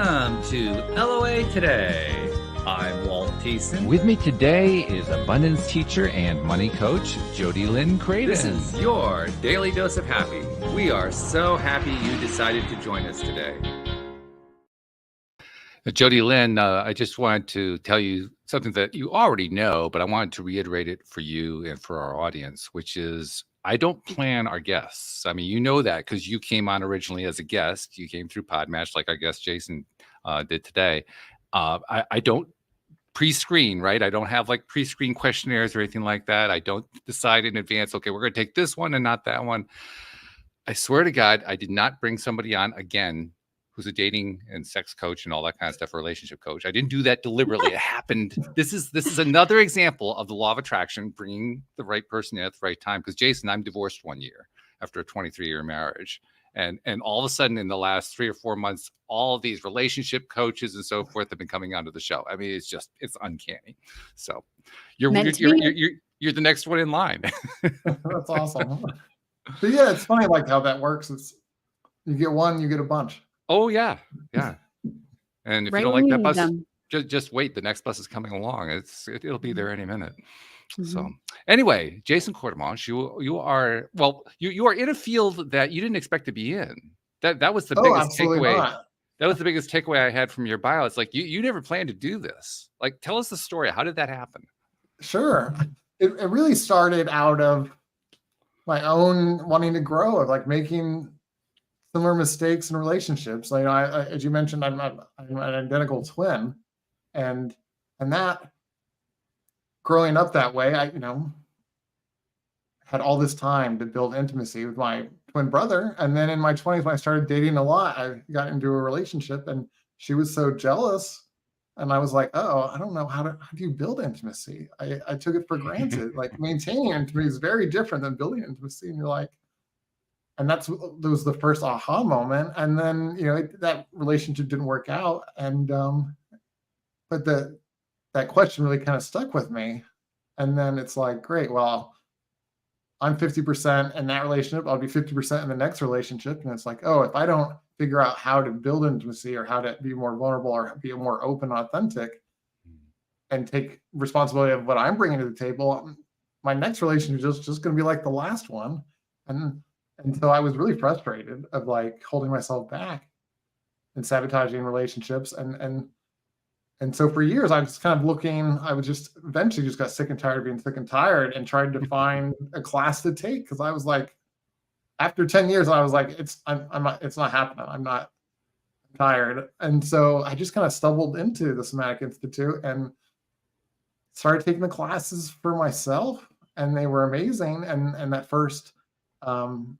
Welcome to LOA Today. I'm Walt Thiessen. With me today is abundance teacher and money coach, Jody Lynn Creighton. This is your daily dose of happy. We are so happy you decided to join us today. Jody Lynn, I just wanted to tell you something that you already know, but I wanted to reiterate it for you and for our audience, which is I don't plan our guests. I mean, you know that because you came on originally as a guest. You came through Courtemanche like our guest Jason did today. I don't pre-screen, right? I don't have like pre-screen questionnaires or anything like that. I don't decide in advance, okay, we're going to take this one and not that one. I swear to God, I did not bring somebody on again who's a dating and sex coach and all that kind of stuff, a relationship coach. I didn't do that deliberately. It happened. This is another example of the law of attraction, bringing the right person in at the right time. Because Jason, I'm divorced 1 year after a 23-year marriage. And all of a sudden in the last 3 or 4 months, all of these relationship coaches and so forth have been coming onto the show. I mean, it's uncanny. So you're the next one in line. That's awesome. But yeah, it's funny like how that works. It's you get one, you get a bunch. Oh yeah. And if you don't like that bus, just wait. The next bus is coming along. It'll be there any minute. Mm-hmm. So anyway, Jason Courtemanche, you are in a field that you didn't expect to be in. That was the biggest takeaway. Not. That was the biggest takeaway I had from your bio. It's like you never planned to do this. Like, tell us the story. How did that happen? Sure. It really started out of my own wanting to grow, of like making similar mistakes in relationships. Like, as you mentioned, I'm an identical twin, and that growing up that way, I had all this time to build intimacy with my twin brother, and then in my 20s, when I started dating a lot, I got into a relationship, and she was so jealous, and I was like, oh, I don't know how do you build intimacy? I took it for granted. Like, maintaining intimacy is very different than building intimacy, and you're like. And that was the first aha moment. And then, that relationship didn't work out. And, but that question really kind of stuck with me. And then it's like, great, well, I'm 50% in that relationship. I'll be 50% in the next relationship. And it's like, oh, if I don't figure out how to build intimacy or how to be more vulnerable or be more open, authentic, and take responsibility of what I'm bringing to the table, my next relationship is just going to be like the last one. And so I was really frustrated of like holding myself back and sabotaging relationships. And so for years, I was kind of looking, I was just eventually just got sick and tired of being sick and tired and tried to find a class to take. Cause I was like, after 10 years, I was like, it's not happening. I'm tired. And so I just kind of stumbled into the Somatic Institute and started taking the classes for myself, and they were amazing. And that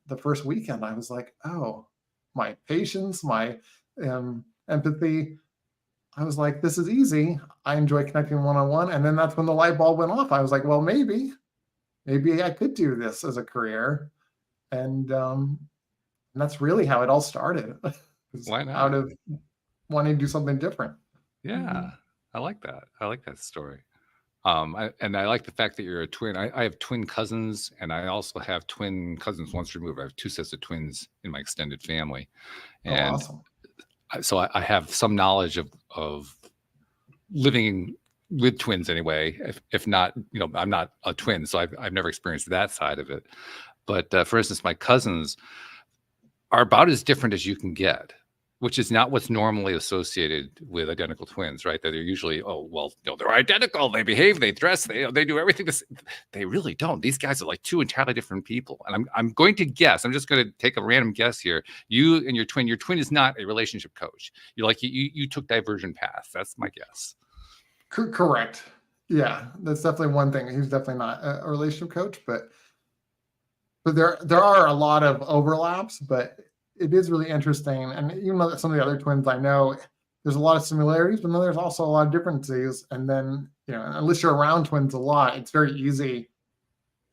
the first weekend, I was like, oh, my patience, my empathy. I was like, this is easy. I enjoy connecting one-on-one. And then that's when the light bulb went off. I was like, well, maybe I could do this as a career. And that's really how it all started. Why not? Out of wanting to do something different. Yeah, I like that. I like that story. I like the fact that you're a twin. I have twin cousins, and I also have twin cousins once removed. I have 2 sets of twins in my extended family, and awesome. So I have some knowledge of living with twins anyway. If not, I'm not a twin, so I've never experienced that side of it. But for instance, my cousins are about as different as you can get, which is not what's normally associated with identical twins, right? That they're usually, they're identical. They behave, they dress, they do everything. They really don't. These guys are like 2 entirely different people. And I'm going to guess. I'm just going to take a random guess here. You and your twin is not a relationship coach. You're like you took diversion paths. That's my guess. Correct. Yeah, that's definitely one thing. He's definitely not a relationship coach, but there are a lot of overlaps, but it is really interesting. And even though some of the other twins I know, there's a lot of similarities, but then there's also a lot of differences. And then, unless you're around twins a lot, it's very easy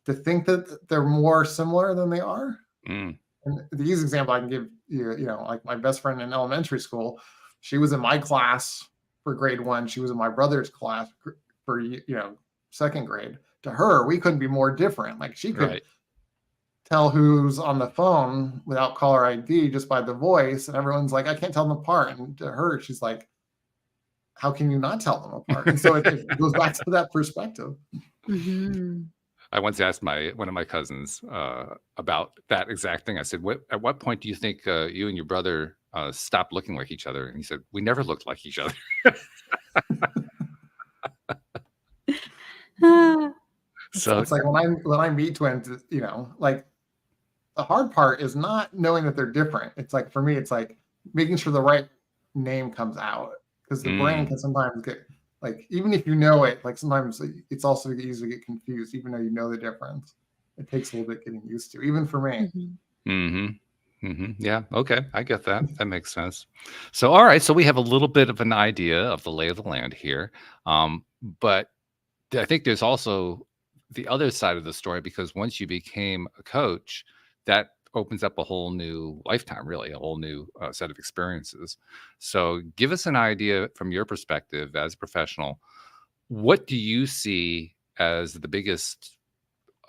to think that they're more similar than they are. And the easy example I can give you, like my best friend in elementary school, she was in my class for grade 1. She was in my brother's class for, second grade. To her, we couldn't be more different. Like she could tell who's on the phone without caller ID just by the voice, and everyone's like, I can't tell them apart. And to her, she's like, how can you not tell them apart? And so it goes back to that perspective. Mm-hmm. I once asked one of my cousins about that exact thing. I said, at what point do you think you and your brother stopped looking like each other? And he said, we never looked like each other. So it's like when I meet twins, you know, like the hard part is not knowing that they're different. It's like, for me, it's like making sure the right name comes out, because the brain can sometimes get, like, even if you know it, like sometimes it's also easy to get confused, even though you know the difference. It takes a little bit getting used to, even for me. Yeah. Okay. I get that. That makes sense. So, all right. So we have a little bit of an idea of the lay of the land here. But I think there's also the other side of the story, because once you became a coach, that opens up a whole new lifetime, really, a whole new set of experiences. So give us an idea from your perspective as a professional. What do you see as the biggest,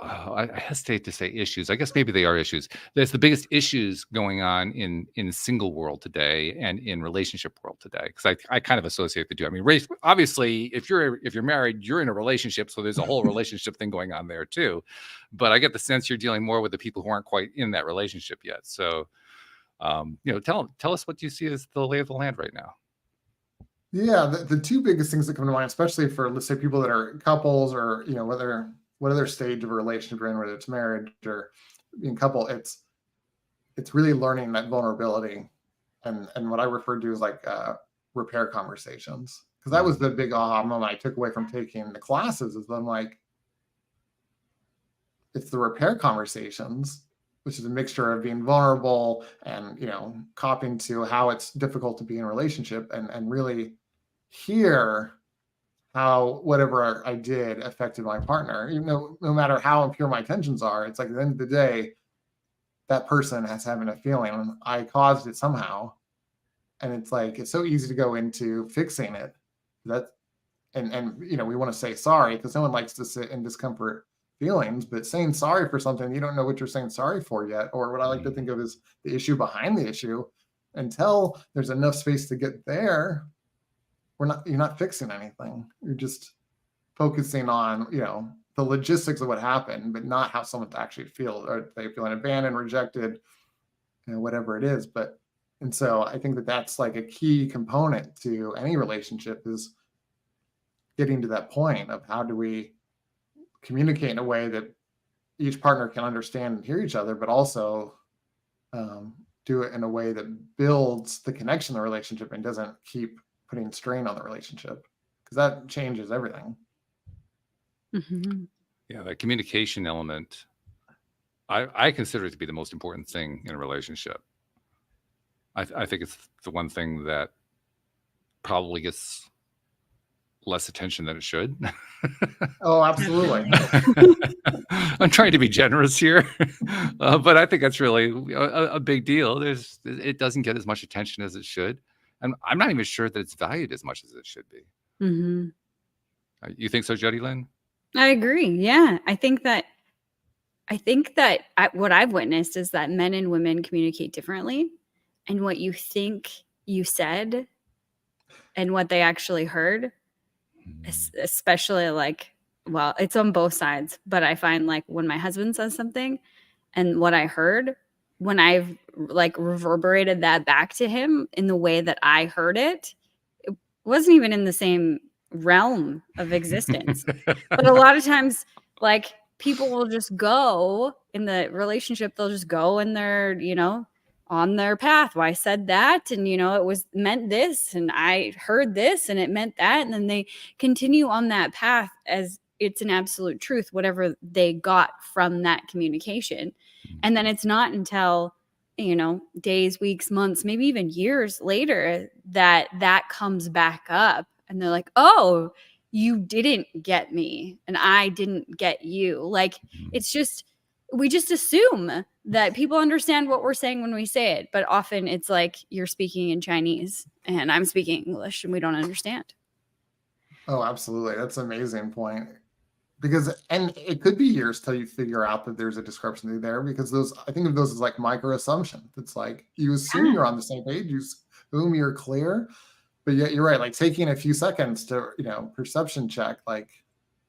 I hesitate to say issues, I guess maybe they are issues. There's the biggest issues going on in single world today and in relationship world today, because I kind of associate the two. I mean, obviously, if you're married, you're in a relationship, so there's a whole relationship thing going on there too. But I get the sense you're dealing more with the people who aren't quite in that relationship yet. So, tell us what you see as the lay of the land right now. Yeah, the two biggest things that come to mind, especially for, let's say, people that are couples, or, you know, whatever stage of a relationship you're in, whether it's marriage or being couple, it's really learning that vulnerability, and what I refer to as like repair conversations. Because that was the big aha moment I took away from taking the classes, is I'm like, it's the repair conversations, which is a mixture of being vulnerable and, you know, copying to how it's difficult to be in a relationship, and really hear how whatever I did affected my partner. Even though, no matter how impure my intentions are, it's like at the end of the day, that person has having a feeling, and I caused it somehow. And it's like, it's so easy to go into fixing it. And you know, we want to say sorry because no one likes to sit in discomfort feelings, but saying sorry for something you don't know what you're saying sorry for yet, or what I like to think of as the issue behind the issue, until there's enough space to get there, you're not fixing anything. You're just focusing on, you know, the logistics of what happened, but not how someone actually feels, or they feeling abandoned, rejected, you know, whatever it is. And so I think that that's like a key component to any relationship, is getting to that point of how do we communicate in a way that each partner can understand and hear each other, but also do it in a way that builds the connection in the relationship and doesn't keep putting strain on the relationship, because that changes everything. Yeah, that communication element, I consider it to be the most important thing in a relationship. I think it's the one thing that probably gets less attention than it should. Oh, absolutely. I'm trying to be generous here, but I think that's really a big deal. It doesn't get as much attention as it should, and I'm not even sure that it's valued as much as it should be. You think so, Jody Lynn? I agree. Yeah, I think that what I've witnessed is that men and women communicate differently, and what you think you said and what they actually heard, especially like, well, it's on both sides, but I find like when my husband says something and what I heard, when I've like reverberated that back to him in the way that I heard it, it wasn't even in the same realm of existence. But a lot of times, like, people will just go in the relationship, they'll just go in their, you know, on their path. Well, I said that, and, you know, it was meant this, and I heard this, and it meant that. And then they continue on that path as it's an absolute truth, whatever they got from that communication. And then it's not until, you know, days, weeks, months, maybe even years later that comes back up, and they're like, oh, you didn't get me and I didn't get you. Like, it's just, we just assume that people understand what we're saying when we say it, but often it's like you're speaking in Chinese and I'm speaking English and we don't understand. Oh, absolutely. That's an amazing point. because, and it could be years till you figure out that there's a discrepancy there, because those, I think of those as like micro assumptions. It's like you assume you're on the same page, you assume you're clear, but yet you're right. Like taking a few seconds to, perception check, like,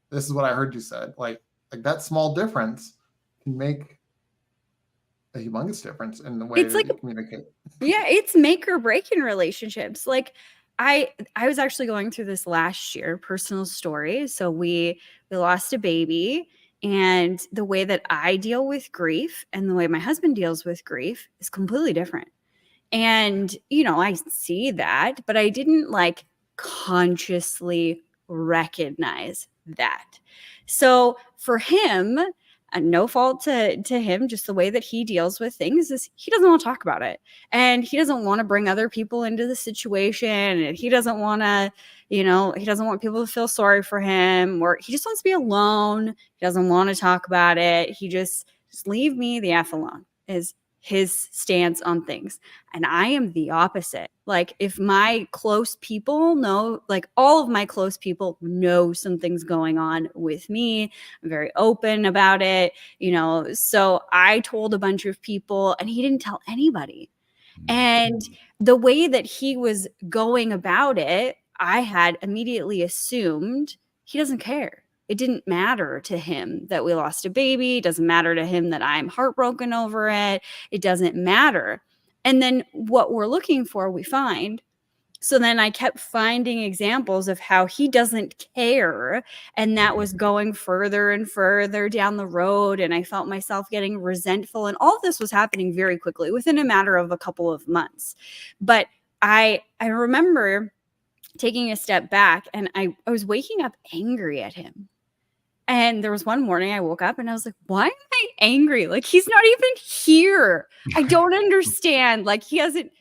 this is what I heard you said. Like that small difference can make a humongous difference in the way It's that like you communicate. Yeah, it's make or break in relationships. Like I was actually going through this last year, personal story. So we lost a baby, and the way that I deal with grief and the way my husband deals with grief is completely different. And, I see that, but I didn't like consciously recognize that. So for him, no fault to him, just the way that he deals with things is he doesn't want to talk about it. And he doesn't want to bring other people into the situation. And he doesn't want to, he doesn't want people to feel sorry for him, or he just wants to be alone. He doesn't want to talk about it. He just leave me the F alone is his stance on things. And I am the opposite. Like if my close people know, like all of my close people know something's going on with me, I'm very open about it, so I told a bunch of people and he didn't tell anybody. And the way that he was going about it, I had immediately assumed he doesn't care. It didn't matter to him that we lost a baby. It doesn't matter to him that I'm heartbroken over it. It doesn't matter. And then what we're looking for, we find. So then I kept finding examples of how he doesn't care. And that was going further and further down the road. And I felt myself getting resentful. And all of this was happening very quickly within a matter of a couple of months. But I remember taking a step back, and I was waking up angry at him. And there was one morning I woke up and I was like, why am I angry? Like, he's not even here. I don't understand. Like, he hasn't,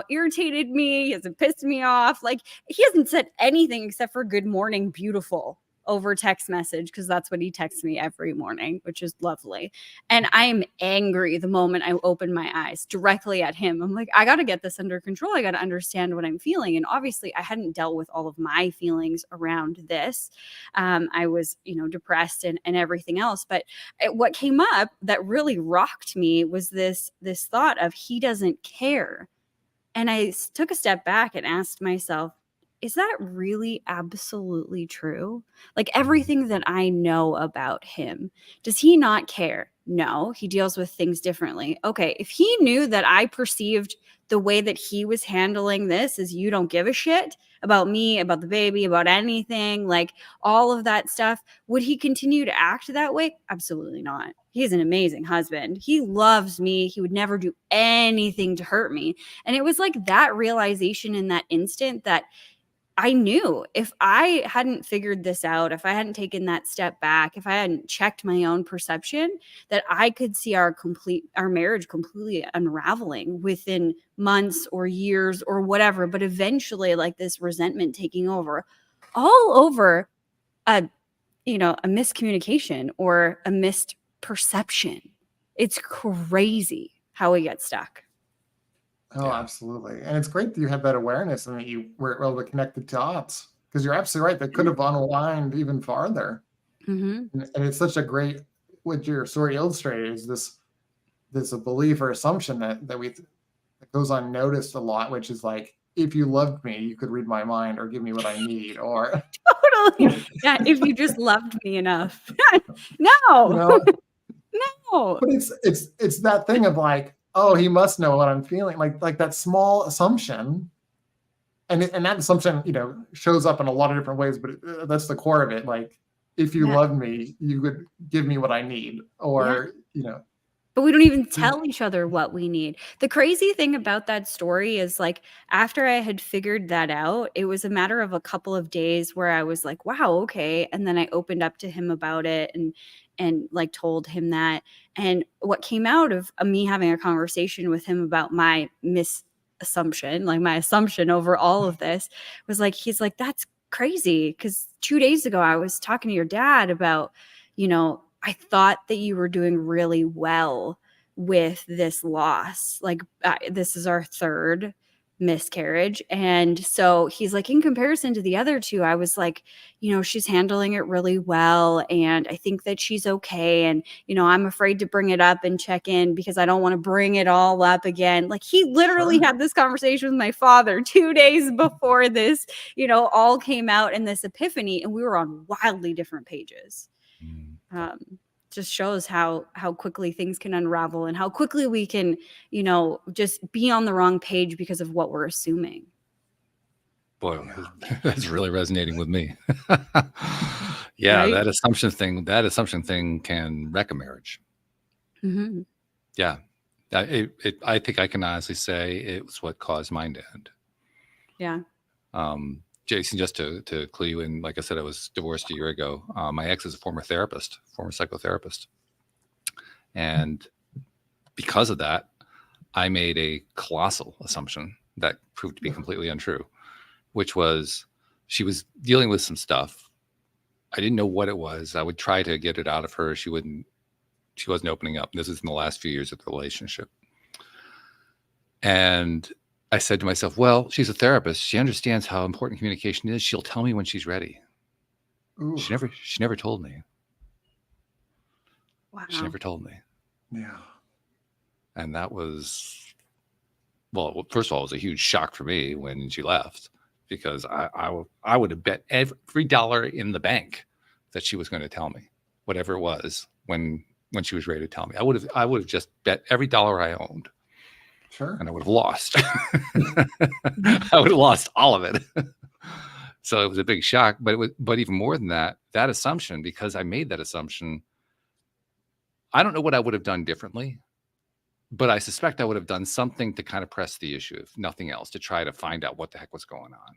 irritated me. He hasn't pissed me off. Like, he hasn't said anything except for good morning, beautiful over text message, because that's what he texts me every morning, which is lovely. And I am angry the moment I open my eyes directly at him. I'm like, I got to get this under control. I got to understand what I'm feeling. And obviously I hadn't dealt with all of my feelings around this. I was, depressed and everything else. But what came up that really rocked me was this thought of he doesn't care. And I took a step back and asked myself, is that really absolutely true? Like everything that I know about him, does he not care? No, he deals with things differently. Okay, if he knew that I perceived the way that he was handling this as you don't give a shit about me, about the baby, about anything, like all of that stuff, would he continue to act that way? Absolutely not. He's an amazing husband. He loves me. He would never do anything to hurt me. And it was like that realization in that instant that I knew if I hadn't figured this out, if I hadn't taken that step back, if I hadn't checked my own perception, that I could see our marriage completely unraveling within months or years or whatever. But eventually, like this resentment taking over, all over a miscommunication or a missed perception. It's crazy how we get stuck. Oh, Yeah. absolutely. And it's great that you had that awareness and that you were able to connect the dots, because you're absolutely right. That could have unwind even farther. Mm-hmm. And it's such a great, what your story illustrated is this a belief or assumption that goes unnoticed a lot, which is like, if you loved me, you could read my mind or give me what I need, or Totally. Yeah, if you just loved me enough. No. No. But it's that thing of like, oh, he must know what I'm feeling, like that small assumption, and that assumption, shows up in a lot of different ways, but that's the core of it. Like, if you loved me, you would give me what I need, or But we don't even tell each other what we need. The crazy thing about that story is like after I had figured that out, it was a matter of a couple of days where I was like, wow, okay. And then I opened up to him about it and like told him that. And what came out of me having a conversation with him about my misassumption, like my assumption over all of this was like, he's like, that's crazy. Because 2 days ago, I was talking to your dad about, I thought that you were doing really well with this loss. Like this is our third miscarriage. And so he's like, in comparison to the other two, I was like, she's handling it really well. And I think that she's okay. And, I'm afraid to bring it up and check in because I don't want to bring it all up again. Like, he literally had this conversation with my father 2 days before this, all came out in this epiphany, and we were on wildly different pages. Just shows how quickly things can unravel and how quickly we can, just be on the wrong page because of what we're assuming. Boy, that's really resonating with me. Yeah, Right? that assumption thing can wreck a marriage. Mm-hmm. Yeah. I think I can honestly say it was what caused mine to end. Yeah. Jason, just to clue you in, like I said, I was divorced a year ago. My ex is a former psychotherapist. And because of that, I made a colossal assumption that proved to be completely untrue, which was she was dealing with some stuff. I didn't know what it was. I would try to get it out of her. She wasn't opening up. This is in the last few years of the relationship. And I said to myself, well, she's a therapist. She understands how important communication is. She'll tell me when she's ready. Ooh. She never told me. Wow. She never told me. Yeah. And that was, well, first of all, it was a huge shock for me when she left, because I would have bet every dollar in the bank that she was going to tell me whatever it was when she was ready to tell me. I would have just bet every dollar I owned. Sure. And I would have lost. I would have lost all of it. So it was a big shock. But even more than that assumption, because I made that assumption, I don't know what I would have done differently, but I suspect I would have done something to kind of press the issue, if nothing else, to try to find out what the heck was going on.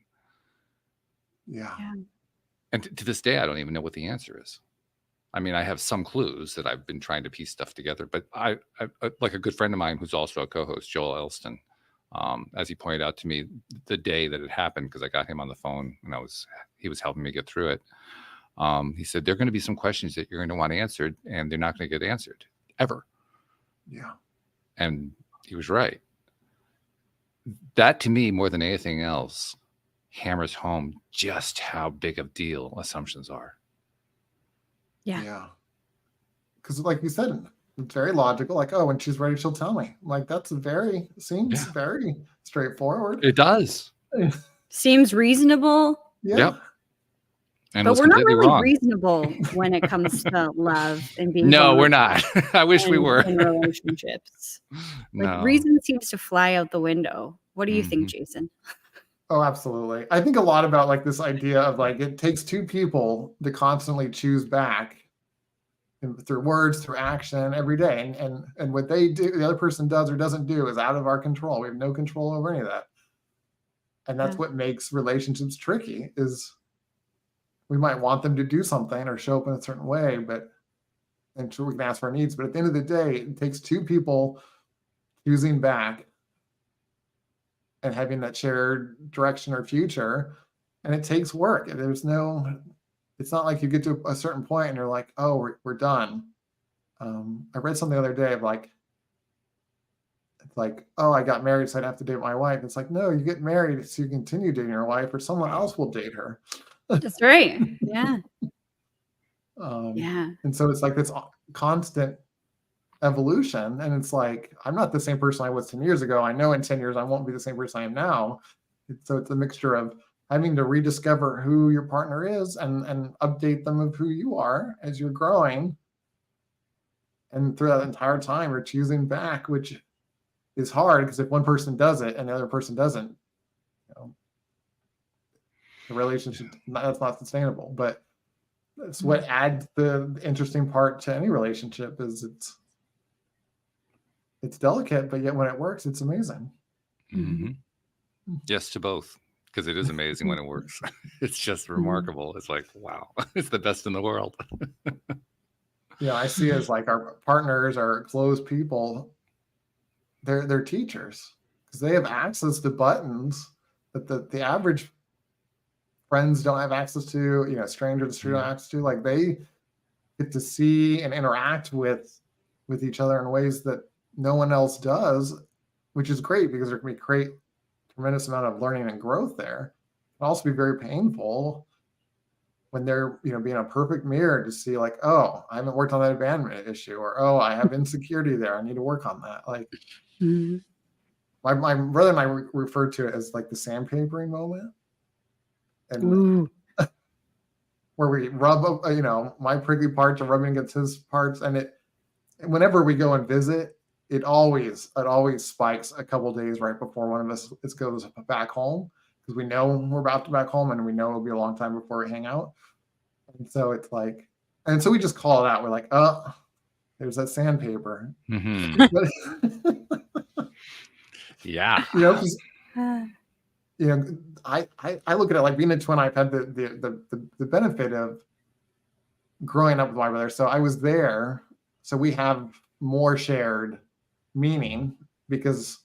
Yeah. And to this day, I don't even know what the answer is. I mean, I have some clues that I've been trying to piece stuff together, but I like a good friend of mine who's also a co-host, Joel Elston, as he pointed out to me the day that it happened, because I got him on the phone and he was helping me get through it. He said, there are going to be some questions that you're going to want answered, and they're not going to get answered ever. Yeah. And he was right. That, to me, more than anything else, hammers home just how big of a deal assumptions are. Yeah. Because like you said, it's very logical. Like, oh, when she's ready, she'll tell me. Like, seems very straightforward. It does. Seems reasonable. Yeah. Yep. And but we're not really wrong. reasonable when it comes to love and being. No, we're not. I wish we were. In relationships. Like, reason seems to fly out the window. What do you think, Jason? Oh, absolutely. I think a lot about like this idea of like it takes two people to constantly choose back through words, through action every day. And what they do, the other person does or doesn't do is out of our control. We have no control over any of that. And that's what makes relationships tricky, is we might want them to do something or show up in a certain way, and sure, we can ask for our needs. But at the end of the day, it takes two people choosing back and having that shared direction or future. And it takes work. It's not like you get to a certain point and you're like, oh, we're done. I read something the other day of like, it's like, oh, I got married, so I'd have to date my wife. It's like, no, you get married so you continue dating your wife, or someone else will date her. That's right. Yeah. And so it's like this constant evolution, and it's like, I'm not the same person I was 10 years ago. I know in 10 years I won't be the same person I am now. So it's a mixture of having to rediscover who your partner is and update them of who you are as you're growing. And through that entire time, you're choosing back, which is hard, because if one person does it and the other person doesn't, the relationship, that's not sustainable. But that's what adds the interesting part to any relationship, is it's delicate, but yet when it works, it's amazing. Mm-hmm. Yes to both, because it is amazing when it works. It's just remarkable. It's like, wow, it's the best in the world. I see it as like our partners, our close people, they're teachers, because they have access to buttons that the average friends don't have access to, strangers on the street don't have access to. Like, they get to see and interact with each other in ways that no one else does, which is great, because there can be great tremendous amount of learning and growth there. It can also be very painful when they're, being a perfect mirror to see like, oh, I haven't worked on that abandonment issue, or oh, I have insecurity there. I need to work on that. Like my brother and I refer to it as like the sandpapering moment. And where we rub, my prickly parts are rubbing against his parts. And whenever we go and visit, it always spikes a couple days right before one of us goes back home, because we know we're about to back home and we know it'll be a long time before we hang out. And so it's like, and so we just call it out. We're like, oh, there's that sandpaper. Yeah. I look at it like being a twin. I've had the benefit of growing up with my brother. So I was there. So we have more shared meaning because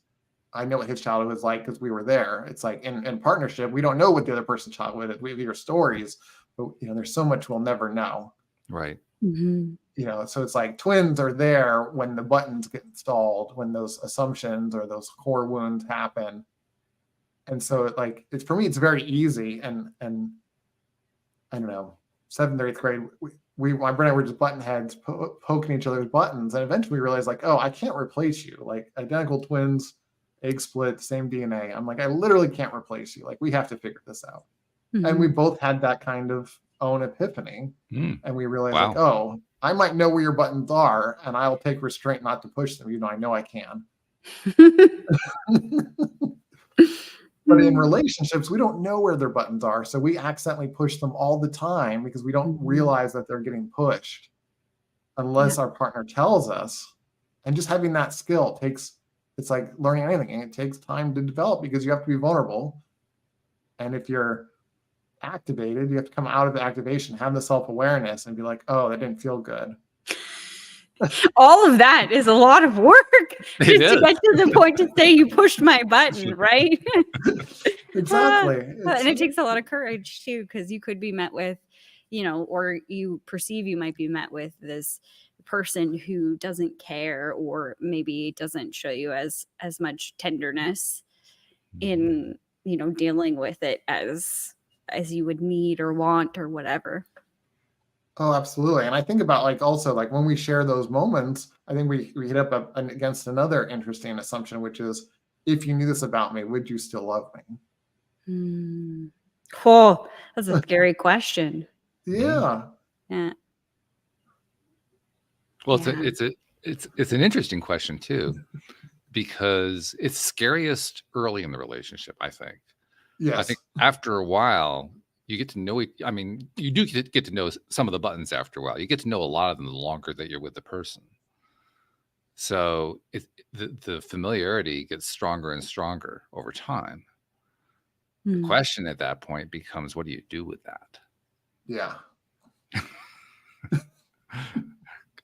I know what his childhood was like because we were there. It's like in partnership, we don't know what the other person's childhood is. We hear stories, but there's so much we'll never know. Right. So it's like twins are there when the buttons get installed, when those assumptions or those core wounds happen. And so it's for me, it's very easy. And I don't know, 7th or 8th grade, my brother and I were just button heads poking each other's buttons. And eventually we realized like, oh, I can't replace you. Like identical twins, egg split, same DNA. I'm like, I literally can't replace you. Like we have to figure this out. And we both had that kind of own epiphany. And we realized like, oh, I might know where your buttons are and I'll take restraint not to push them. I know I can. But in relationships, we don't know where their buttons are. So we accidentally push them all the time because we don't realize that they're getting pushed unless our partner tells us. And just having that skill it's like learning anything. It takes time to develop because you have to be vulnerable. And if you're activated, you have to come out of the activation, have the self-awareness and be like, oh, that didn't feel good. All of that is a lot of work just to get to the point to say you pushed my button, right? Exactly. And it takes a lot of courage too, because you could be met with, or you perceive you might be met with this person who doesn't care or maybe doesn't show you as much tenderness in, dealing with it as you would need or want or whatever. Oh, absolutely. And I think about also when we share those moments, I think we hit up against another interesting assumption, which is, if you knew this about me, would you still love me? Oh, that's a scary question. Yeah. Yeah. Well, it's an interesting question too, because it's scariest early in the relationship, I think. Yes. I think after a while, you get to know it. I mean, you do get to know some of the buttons after a while. You get to know a lot of them the longer that you're with the person. So the familiarity gets stronger and stronger over time. The question at that point becomes, what do you do with that? Yeah.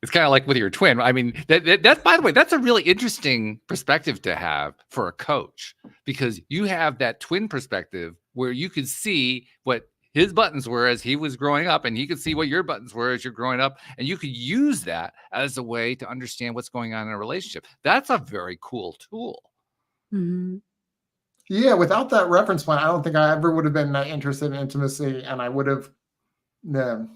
It's kind of like with your twin. I mean, that's, by the way, that's a really interesting perspective to have for a coach, because you have that twin perspective where you could see what his buttons were as he was growing up, and he could see what your buttons were as you're growing up, and you could use that as a way to understand what's going on in a relationship. That's a very cool tool. Yeah, without that reference point, I don't think I ever would have been that interested in intimacy, and I would have the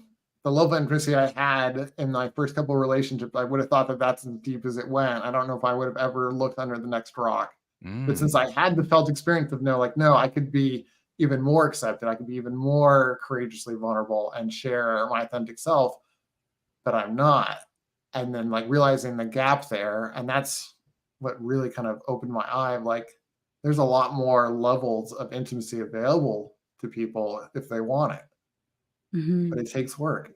love of intimacy I had in my first couple of relationships, I would have thought that that's as deep as it went. I don't know if I would have ever looked under the next rock. But since I had the felt experience of no, I could be even more accepted. I could be even more courageously vulnerable and share my authentic self, but I'm not. And then realizing the gap there. And that's what really kind of opened my eye. There's a lot more levels of intimacy available to people if they want it. But it takes work.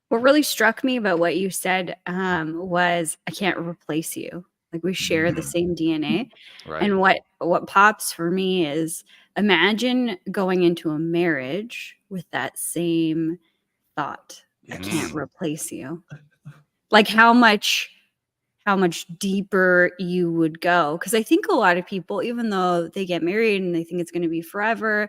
What really struck me about what you said was, I can't replace you. We share the same DNA. Right. And what pops for me is, imagine going into a marriage with that same thought. I can't replace you. How much deeper you would go. Because I think a lot of people, even though they get married and they think it's going to be forever,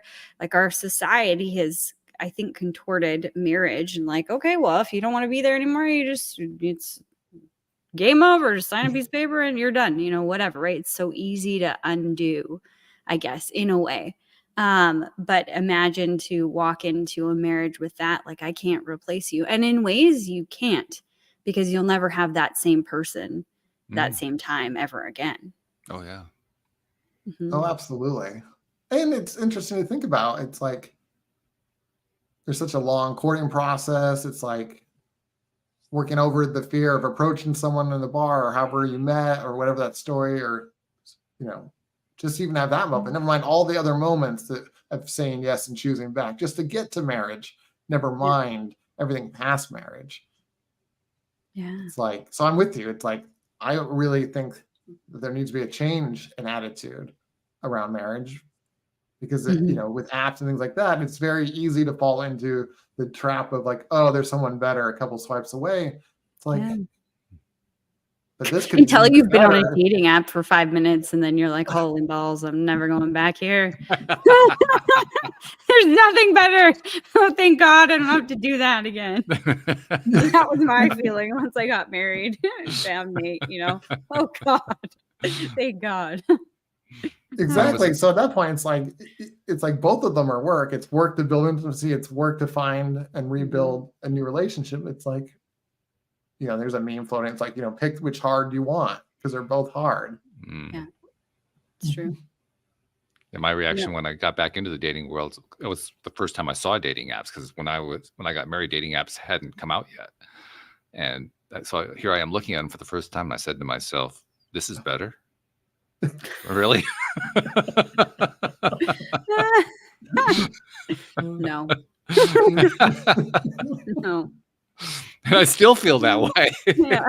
our society has, I think, contorted marriage and okay, well, if you don't want to be there anymore, it's game over, just sign a piece of paper and you're done, whatever, right? It's so easy to undo I guess, in a way. But imagine to walk into a marriage with that, like, I can't replace you. And in ways you can't, because you'll never have that same person, that same time ever again. Oh, yeah. Oh, absolutely. And it's interesting to think about. It's like there's such a long courting process. It's like working over the fear of approaching someone in the bar or however you met or whatever that story, or, you know, just even have that moment. Never mind all the other moments of saying yes and choosing back just to get to marriage. Never mind everything past marriage. Yeah. It's like, so I'm with you. It's like, I really think that there needs to be a change in attitude around marriage, because you know, with apps and things like that, it's very easy to fall into the trap of like, oh, there's someone better a couple swipes away. It's like, but this could until be you've been on a better. dating app for 5 minutes and then you're like, holy balls, I'm never going back here. There's nothing better. Oh, thank God I don't have to do that again. That was my feeling once I got married. Found Nate, you know. Oh God. Thank God. Exactly. So at that point, it's like both of them are work. It's work to build intimacy. It's work to find and rebuild a new relationship. It's like, you know, there's a meme floating. It's like, you know, pick which hard you want, because they're both hard. Yeah, it's true. And my reaction when I got back into the dating world, it was the first time I saw dating apps, because when I got married, dating apps hadn't come out yet. And so here I am looking at them for the first time, and I said to myself, this is better. Really? No. No. And I still feel that way. Yeah.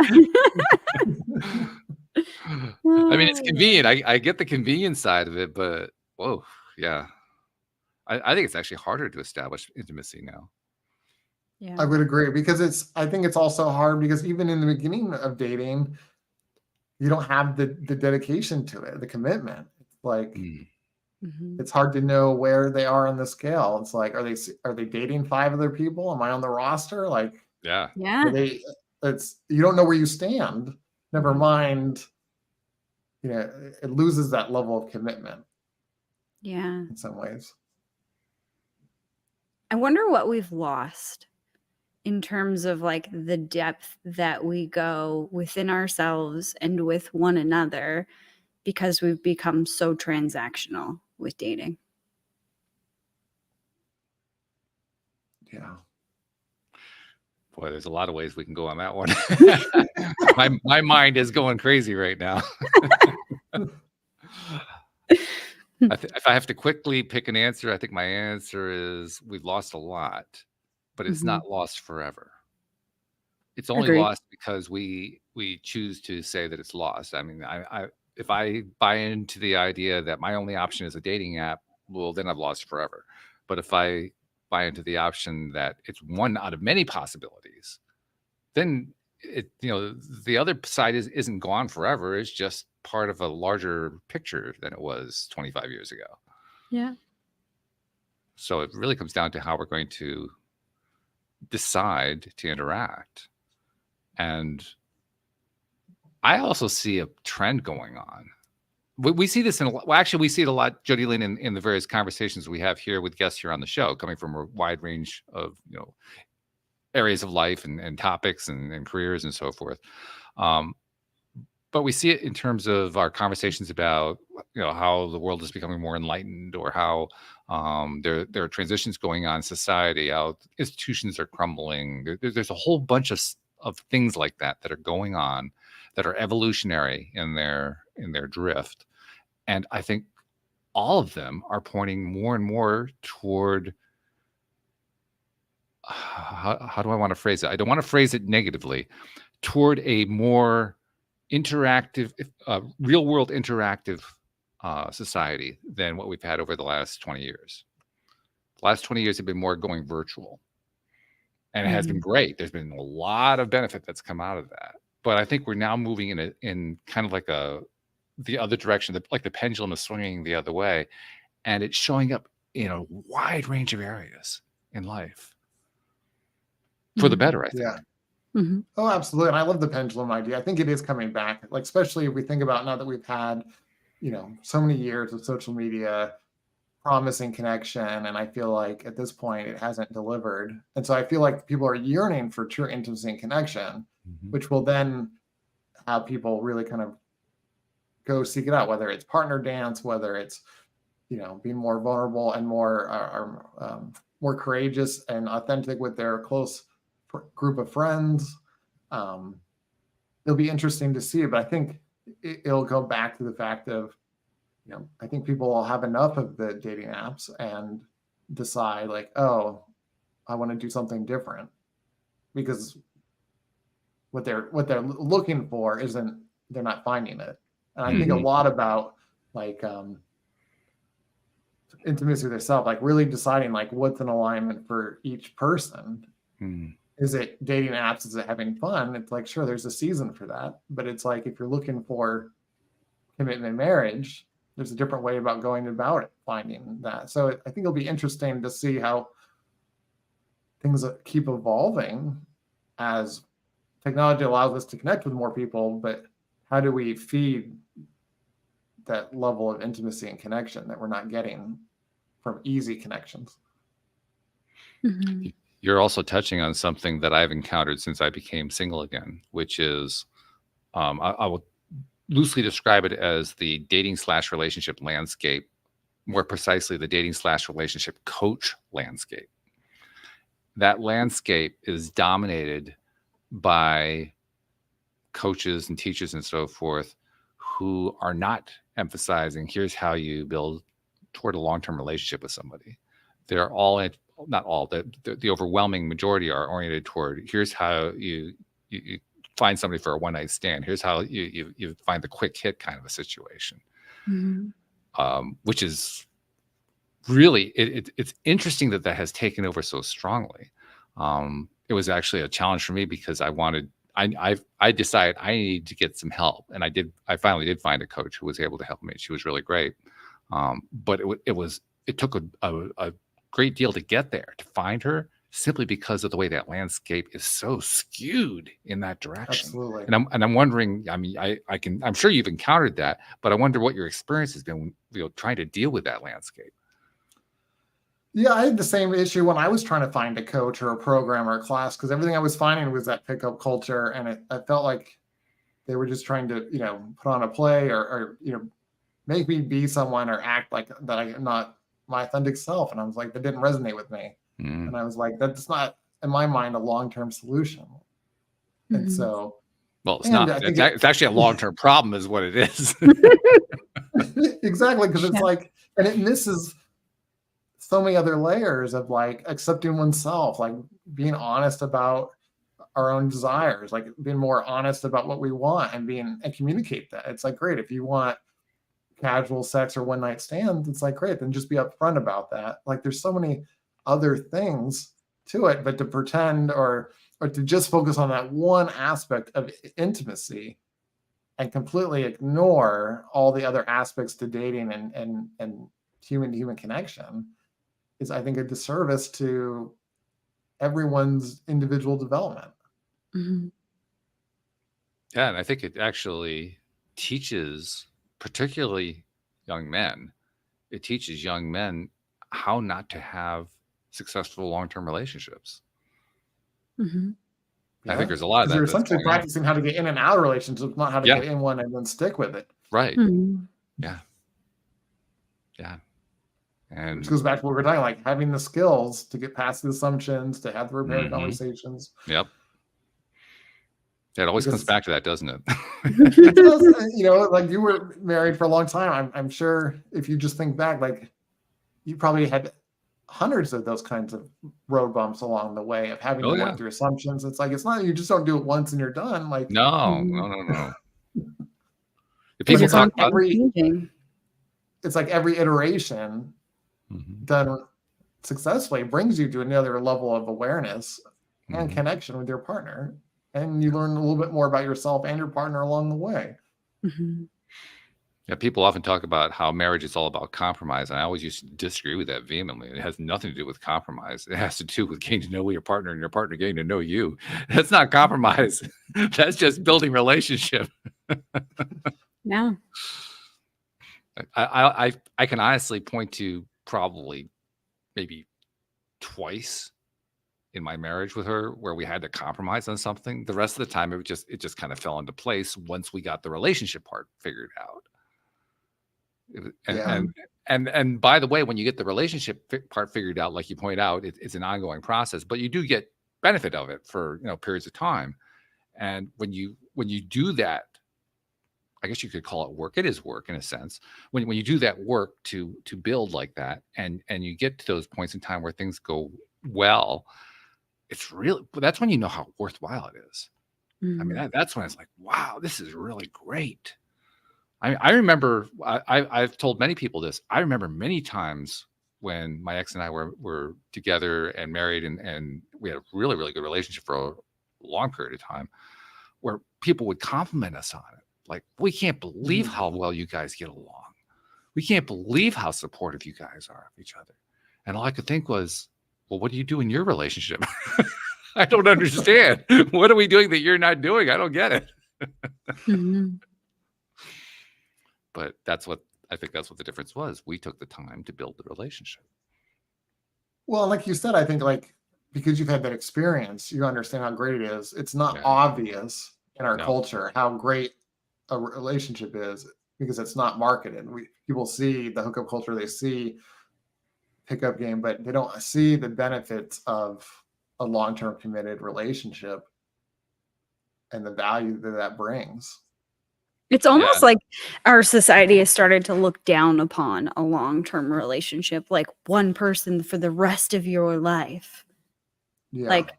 I mean, it's convenient. I get the convenience side of it, but whoa, yeah. I think it's actually harder to establish intimacy now. Yeah. I would agree, because I think it's also hard because even in the beginning of dating, you don't have the dedication to it, the commitment. It's like, it's hard to know where they are on the scale. It's like, are they dating 5 other people? Am I on the roster? Like, yeah. you don't know where you stand. Never mind, you know, it loses that level of commitment. Yeah. In some ways. I wonder what we've lost in terms of like the depth that we go within ourselves and with one another, because we've become so transactional with dating. Yeah. Boy, there's a lot of ways we can go on that one. my mind is going crazy right now. If I have to quickly pick an answer, I think my answer is we've lost a lot, but it's not lost forever. It's only lost because we choose to say that it's lost. I mean, if I buy into the idea that my only option is a dating app, well, then I've lost forever. But if I buy into the option that it's one out of many possibilities, then the other side isn't gone forever. It's just part of a larger picture than it was 25 years ago. Yeah. So it really comes down to how we're going to decide to interact. And I also see a trend going on. We see this we see it a lot, Jody Lynn, in the various conversations we have here with guests here on the show, coming from a wide range of areas of life and topics and careers and so forth. But we see it in terms of our conversations about how the world is becoming more enlightened, or how there are transitions going on in society, how institutions are crumbling. There's a whole bunch of things like that are going on that are evolutionary in their drift. And I think all of them are pointing more and more toward, how do I want to phrase it? I don't want to phrase it negatively, toward a more interactive, real world interactive society than what we've had over the last 20 years. The last 20 years have been more going virtual. And it has been great. There's been a lot of benefit that's come out of that. But I think we're now moving in kind of like the other direction, like the pendulum is swinging the other way. And it's showing up in a wide range of areas in life. For the better, I think. Yeah. Oh, absolutely. And I love the pendulum idea. I think it is coming back, like, especially if we think about now that we've had, so many years of social media promising connection, and I feel like at this point it hasn't delivered. And so I feel like people are yearning for true intimacy and connection, which will then have people really kind of go seek it out, whether it's partner dance, whether it's being more vulnerable and more courageous and authentic with their close group of friends. It'll be interesting to see, but I think it'll go back to the fact of, I think people will have enough of the dating apps and decide like, oh, I want to do something different, because what they're looking for they're not finding it. And I think a lot about like intimacy with yourself, like really deciding like what's an alignment for each person. Is it dating apps? Is it having fun? It's like, sure, there's a season for that, but it's like, if you're looking for commitment marriage, there's a different way about going about it, finding that. So I think it'll be interesting to see how things keep evolving as technology allows us to connect with more people, but how do we feed that level of intimacy and connection that we're not getting from easy connections? You're also touching on something that I've encountered since I became single again, which is, I will loosely describe it as the dating/relationship landscape, more precisely the dating/relationship coach landscape. That landscape is dominated by coaches and teachers and so forth who are not emphasizing, here's how you build toward a long-term relationship with somebody. They're all, not all, the overwhelming majority are oriented toward, here's how you find somebody for a one-night stand. Here's how you find the quick hit kind of a situation, which is really, it's interesting that has taken over so strongly. It was actually a challenge for me because I decided I needed to get some help, and I finally did find a coach who was able to help me. She was really great. But it took a great deal to get there, to find her, simply because of the way that landscape is so skewed in that direction. Absolutely. And I'm wondering, I mean, I'm sure you've encountered that, but I wonder what your experience has been, trying to deal with that landscape. Yeah, I had the same issue when I was trying to find a coach or a program or a class, because everything I was finding was that pickup culture, and I felt like they were just trying to, put on a play or make me be someone or act like that I'm not my authentic self. And I was like, that didn't resonate with me. And I was like, that's not, in my mind, a long-term solution. And so, well, it's not. It's actually a long-term problem, is what it is. Exactly, because it's like, and it misses so many other layers of like accepting oneself, like being honest about our own desires, like being more honest about what we want and communicate that. It's like, great, if you want casual sex or one night stands, it's like, great, then just be upfront about that. Like, there's so many other things to it, but to pretend or to just focus on that one aspect of intimacy and completely ignore all the other aspects to dating and human connection is, I think, a disservice to everyone's individual development. Yeah, and I think it actually teaches, particularly young men, it teaches young men how not to have successful long-term relationships. I think there's a lot of that. You're essentially practicing how to get in and out of relationships, not how to get in one and then stick with it. Right. Yeah. And which goes back to what we're talking, like having the skills to get past the assumptions, to have the repair conversations. Yep. It always comes back to that, doesn't it? It does, like you were married for a long time. I'm sure if you just think back, like you probably had hundreds of those kinds of road bumps along the way of having to work through assumptions. It's like, it's not, you just don't do it once and you're done. Like, no. People talk about it's like every iteration done successfully brings you to another level of awareness and connection with your partner. And you learn a little bit more about yourself and your partner along the way. Yeah, people often talk about how marriage is all about compromise. And I always used to disagree with that vehemently. It has nothing to do with compromise. It has to do with getting to know your partner and your partner getting to know you. That's not compromise. That's just building relationship. Yeah. I can honestly point to probably maybe twice in my marriage with her where we had to compromise on something. The rest of the time, it just kind of fell into place once we got the relationship part figured out. And Yeah. and by the way, when you get the relationship part figured out, like you point out, it's an ongoing process, but you do get benefit of it for periods of time. And when you do that, I guess you could call it work. It is work in a sense. When you do that work to build like that, and you get to those points in time where things go well, that's when you know how worthwhile it is. I mean, that's when it's like, wow, this is really great. I remember, I've told many people this. I remember many times when my ex and I were together and married, and we had a really, really good relationship for a long period of time, where people would compliment us on it. Like, we can't believe how well you guys get along. We can't believe how supportive you guys are of each other. And all I could think was, well, what do you do in your relationship? I don't understand. What are we doing that you're not doing? I don't get it. But I think that's what the difference was. We took the time to build the relationship. Well, like you said, I think because you've had that experience, you understand how great it is. It's not obvious in our culture how great a relationship is because it's not marketed. People see the hookup culture, they see pickup game, but they don't see the benefits of a long-term committed relationship and the value that brings. It's almost like our society has started to look down upon a long-term relationship, like one person for the rest of your life. Yeah. Like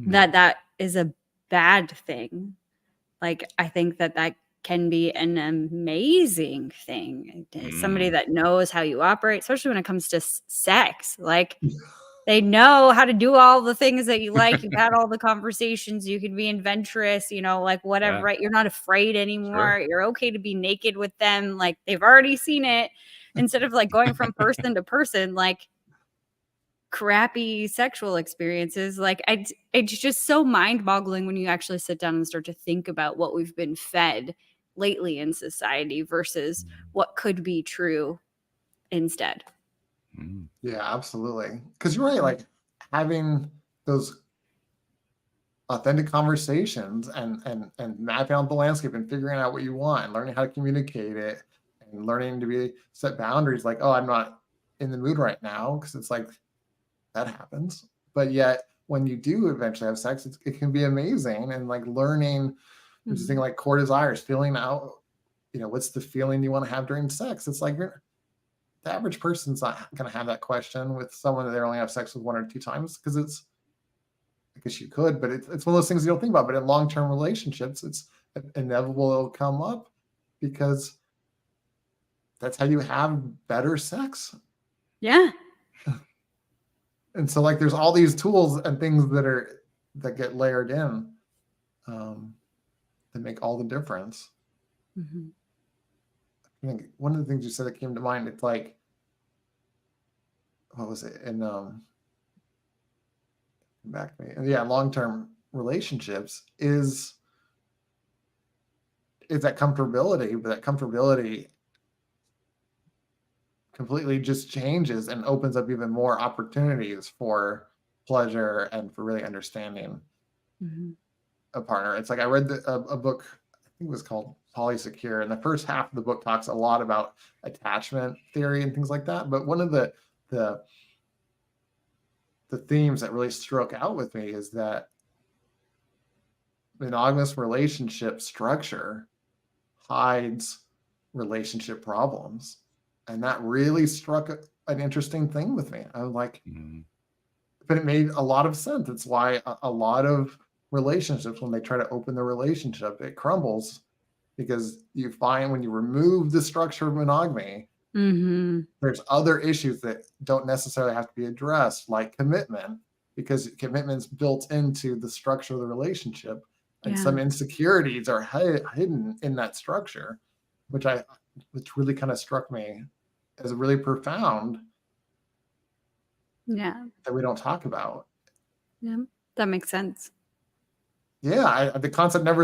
that is a bad thing. Like, I think that can be an amazing thing. Somebody that knows how you operate, especially when it comes to sex. Like, they know how to do all the things that you like. You've had all the conversations. You can be adventurous, like whatever, right? You're not afraid anymore. Sure. You're okay to be naked with them. Like, they've already seen it. Instead of like going from person to person, like crappy sexual experiences. Like, it's just so mind-boggling when you actually sit down and start to think about what we've been fed lately in society versus what could be true instead. Yeah, absolutely. Because you're right, like having those authentic conversations and mapping out the landscape and figuring out what you want and learning how to communicate it and learning to set boundaries. Like, oh, I'm not in the mood right now, because it's like that happens. But yet, when you do eventually have sex, it can be amazing. And like learning, there's this thing like core desires, feeling out, what's the feeling you want to have during sex? It's like the average person's not going to have that question with someone that they only have sex with 1 or 2 times, because I guess you could, but it's one of those things you don't think about. But in long-term relationships, it's inevitable it'll come up, because that's how you have better sex. Yeah. And so like there's all these tools and things that get layered in that make all the difference. I think one of the things you said that came to mind, it's like, what was it? And back to me. And yeah, long-term relationships is that comfortability, but that comfortability completely just changes and opens up even more opportunities for pleasure and for really understanding a partner. It's like I read a book, I think it was called Polysecure, and the first half of the book talks a lot about attachment theory and things like that. But one of the themes that really struck out with me is that monogamous relationship structure hides relationship problems. And that really struck an interesting thing with me. I was like, but it made a lot of sense. It's why a lot of relationships, when they try to open the relationship, it crumbles, because you find when you remove the structure of monogamy, there's other issues that don't necessarily have to be addressed, like commitment, because commitment's built into the structure of the relationship, and some insecurities are hidden in that structure, which really kind of struck me as really profound. Yeah. That we don't talk about. Yeah, that makes sense. Yeah, the concept never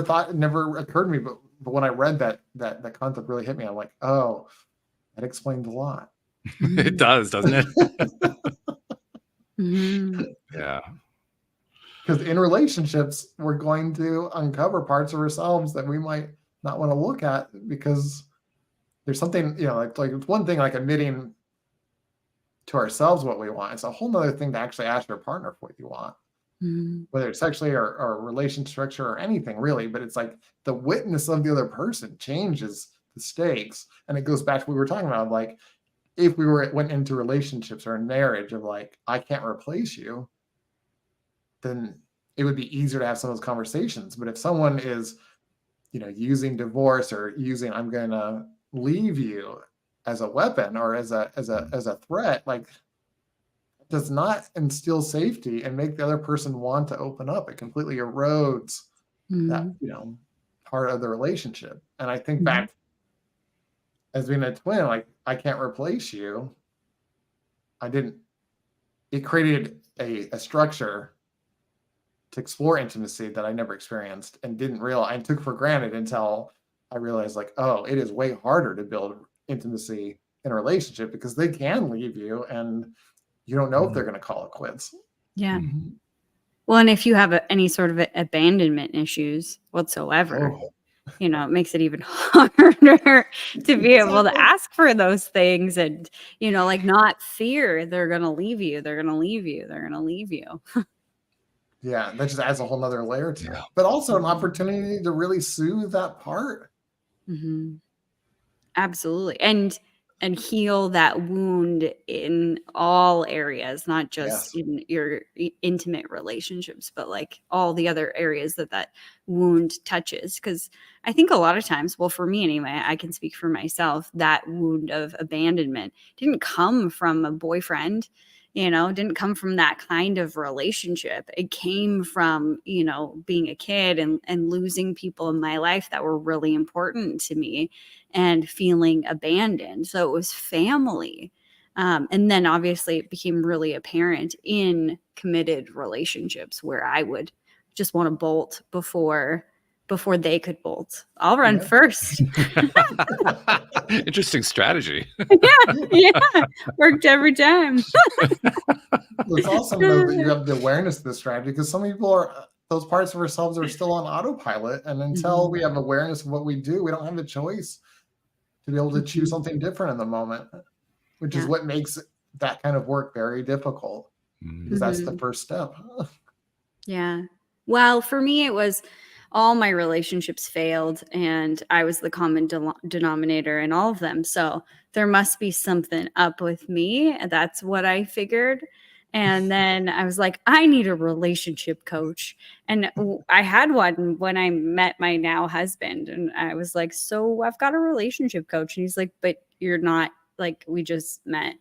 occurred to me, but when I read that concept really hit me. I'm like, oh, That explains a lot. It does, doesn't it? Mhm. Yeah. Because in relationships, we're going to uncover parts of ourselves that we might not want to look at, because there's something, like it's one thing like admitting to ourselves what we want. It's a whole nother thing to actually ask your partner for what you want, Mhm. whether it's sexually or relationship structure or anything really. But it's like the witness of the other person changes the stakes. And it goes back to what we were talking about, like if we went into relationships or a marriage of like, I can't replace you, then it would be easier to have some of those conversations. But if someone is, using divorce or using I'm gonna leave you as a weapon or as a threat, like does not instill safety and make the other person want to open up. It completely erodes that, Mhm. part of the relationship. And I think Mhm. back as being a twin, like I can't replace you. It created a structure to explore intimacy that I never experienced and didn't realize and took for granted until I realized, like, oh, it is way harder to build intimacy in a relationship because they can leave you and you don't know if they're going to call it quits. Yeah. Mhm. Well, and if you have any sort of abandonment issues whatsoever, Oh, it makes it even harder to be able to exactly. ask for those things and, like not fear they're going to leave you. They're going to leave you. They're going to leave you. Yeah, that just adds a whole nother layer to Yeah. it. But also an Mhm. opportunity to really soothe that part. Mhm. Absolutely. And heal that wound in all areas, not just Yes. in your intimate relationships, but like all the other areas that wound touches. Because I think a lot of times, well, for me anyway, I can speak for myself, that wound of abandonment didn't come from a boyfriend, didn't come from that kind of relationship. It came from, being a kid and losing people in my life that were really important to me and feeling abandoned. So it was family. And then obviously it became really apparent in committed relationships where I would just want to bolt before they could bolt. I'll run Yeah. first. Interesting strategy. Yeah. Worked every time. It's awesome though that you have the awareness of this strategy, because some people are those parts of ourselves are still on autopilot. And until we Mhm. have awareness of what we do, we don't have the choice to be able to choose Mhm. something different in the moment, which is Yeah. what makes that kind of work very difficult, because that's the Mhm. first step. Yeah. Well, for me, it was all my relationships failed, and I was the common denominator in all of them. So there must be something up with me. That's what I figured. And then I was like, I need a relationship coach. And I had one when I met my now husband. And I was like, so I've got a relationship coach. And he's like, but you're not, like, we just met.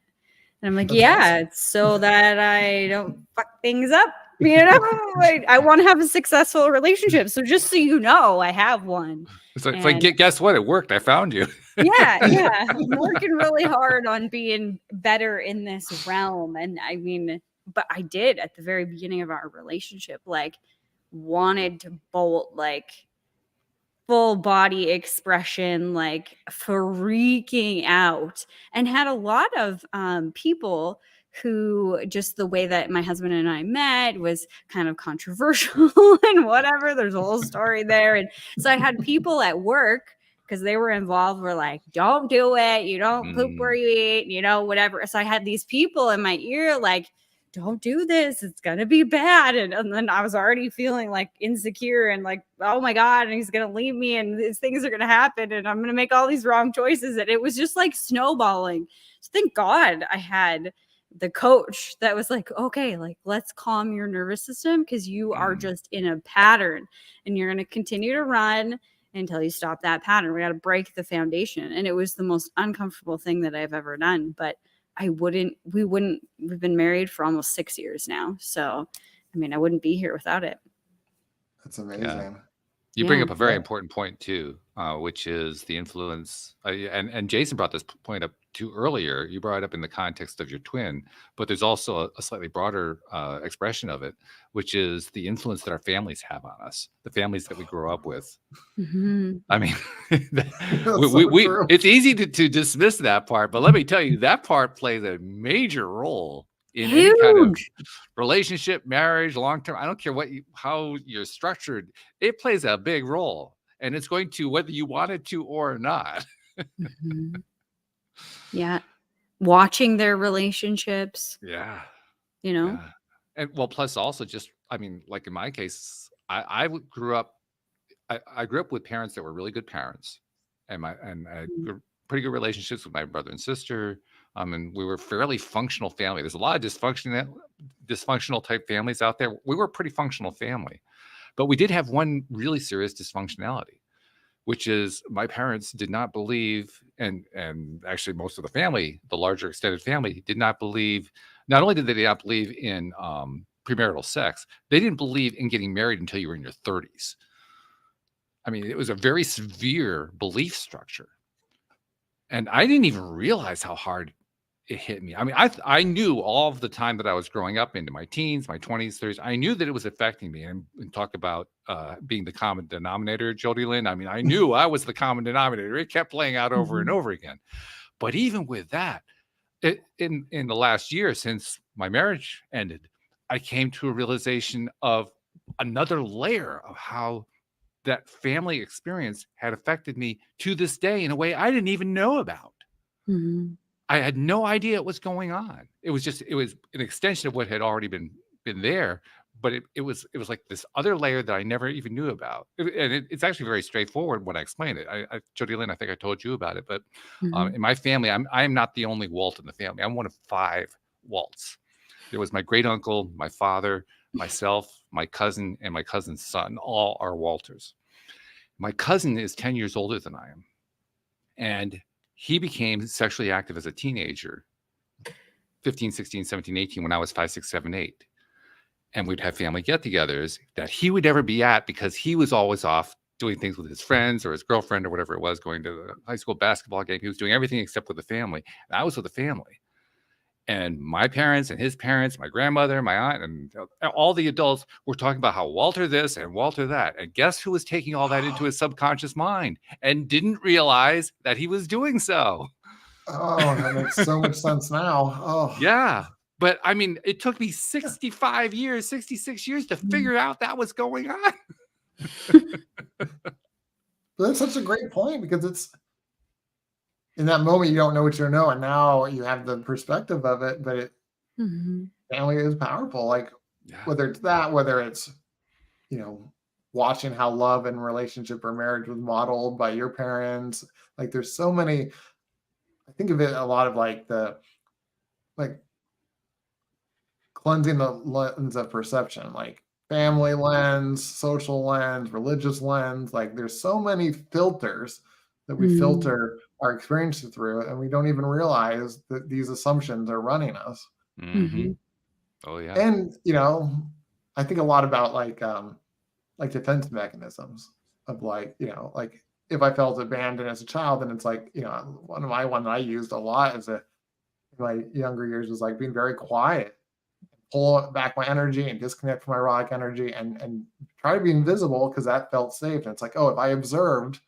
And I'm like, That's yeah, awesome. it's so that I don't fuck things up. Like, I want to have a successful relationship. So just so you know, I have one. It's like, And guess what? It worked. I found you. yeah, I'm working really hard on being better in this realm. And I mean, but I did at the very beginning of our relationship, like, wanted to bolt, like, full body expression, like freaking out, and had a lot of people who, just the way that my husband and I met was kind of controversial and whatever. There's a whole story there. And so I had people at work, because they were involved, were like, don't do it. You don't poop where Mm. you eat, whatever. So I had these people in my ear, like, don't do this, it's gonna be bad. And then I was already feeling like insecure and like, oh my god, and he's gonna leave me and these things are gonna happen and I'm gonna make all these wrong choices, and it was just like snowballing. So thank god I had the coach that was like, okay, like, let's calm your nervous system, because you are Mm. just in a pattern and you're gonna continue to run until you stop that pattern. We got to break the foundation. And it was the most uncomfortable thing that I've ever done, but we've been married for almost 6 years now. So, I mean, I wouldn't be here without it. That's Yeah. amazing. You bring Yeah. up a very Yeah. important point too. which is the influence. And Jason brought this point up too earlier. You brought it up in the context of your twin, but there's also a slightly broader expression of it, which is the influence that our families have on us, the families that we grow up with. Mhm. I mean, That's so true. it's easy to dismiss that part, but let me tell you, that part plays a major role in any kind of Huge. relationship, marriage, long term. I don't care how you're structured. It plays a big role, and it's going to, whether you want it to or not. Mhm. Yeah. Watching their relationships, Yeah. you know? Yeah. And well, plus also just, I mean, like in my case, I grew up. I grew up with parents that were really good parents, and I had pretty good relationships with my brother and sister. And we were a fairly functional family. There's a lot of dysfunctional type families out there. We were a pretty functional family, but we did have one really serious dysfunctionality, which is my parents did not believe, and actually most of the family, the larger extended family, did not believe. Not only did they not believe in premarital sex, they didn't believe in getting married until you were in your 30s. I mean, it was a very severe belief structure. And I didn't even realize how hard it hit me. I mean, I knew all of the time that I was growing up into my teens, my 20s, 30s. I knew that it was affecting me. And talk about being the common denominator, Jody Lynn. I mean, I knew I was the common denominator. It kept playing out over and over again. But even with that, in the last year since my marriage ended, I came to a realization of another layer of how that family experience had affected me to this day in a way I didn't even know about. Mhm. I had no idea it was going on. It was an extension of what had already been there, but it was like this other layer that I never even knew about. It's actually very straightforward when I explain it. Jody Lynn, I think I told you about it, but Mhm. in my family, I'm not the only Walt in the family. I'm one of 5 Walts. There was my great uncle, my father, myself, my cousin, and my cousin's son. All are Walters. My cousin is 10 years older than I am, and he became sexually active as a teenager, 15, 16, 17, 18, when I was 5, 6, 7, 8. And we'd have family get-togethers that he would never be at because he was always off doing things with his friends or his girlfriend or whatever it was, going to the high school basketball game. He was doing everything except with the family. And I was with the family. And my parents and his parents, my grandmother, my aunt, and all the adults were talking about how Walter this and Walter that. And guess who was taking all that into his subconscious mind and didn't realize that he was doing so? Oh, that makes so much sense now. Oh, Yeah. But I mean, it took me 65 years, 66 years to figure out that was going on. but that's such a great point because it's in that moment you don't know what you know, and now you have the perspective of it. But Mhm. family is powerful. Like Yeah. whether it's watching how love and relationship or marriage was modeled by your parents. Like there's so many. I think of it a lot of like cleansing the lens of perception, like family lens, social lens, religious lens. Like there's so many filters that we filter our experiences through, and we don't even realize that these assumptions are running us. Mhm. Oh, yeah. And I think a lot about like defense mechanisms of like if I felt abandoned as a child, then it's like one that I used a lot in my younger years was like being very quiet, pull back my energy and disconnect from my erotic energy and try to be invisible because that felt safe. And it's like, oh, if I observed,